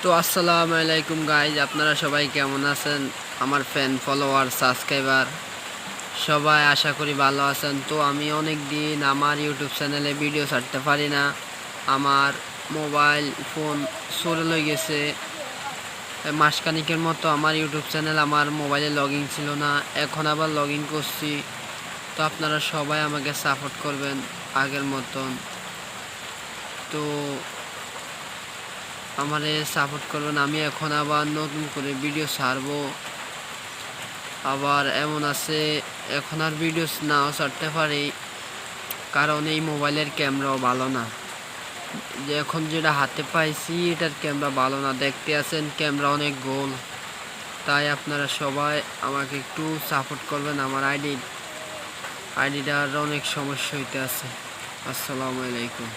তো আসসালামু আলাইকুম গাইজ, আপনারা সবাই কেমন আছেন? আমার ফ্যান ফলোয়ার সাবস্ক্রাইবার সবাই আশা করি ভালো আছেন। তো আমি অনেক দিন আমার ইউটিউব চ্যানেলে ভিডিও ছাড়তে পারি না। আমার মোবাইল ফোন চুরি হয়ে গেছে। মাসখানিকের মতো আমার ইউটিউব চ্যানেল আমার মোবাইলে লগ ইন ছিল না, এখন আবার লগ ইন করছি। তো আপনারা সবাই আমাকে সাপোর্ট করবেন আগের মতন। তো আমারে সাপোর্ট করবেন, আমি এখন আবার নতুন করে ভিডিও ছাড়বো। আবার এমন আছে এখন আর ভিডিও নাও ছাড়তে পারি, কারণ এই মোবাইলের ক্যামেরাও ভালো না। যে এখন যেটা হাতে পাইছি এটার ক্যামেরা ভালো না, দেখতে আছেন ক্যামেরা অনেক গোল। তাই আপনারা সবাই আমাকে একটু সাপোর্ট করবেন। আমার আইডিটার অনেক সমস্যা হইতে আছে। আসসালামু আলাইকুম।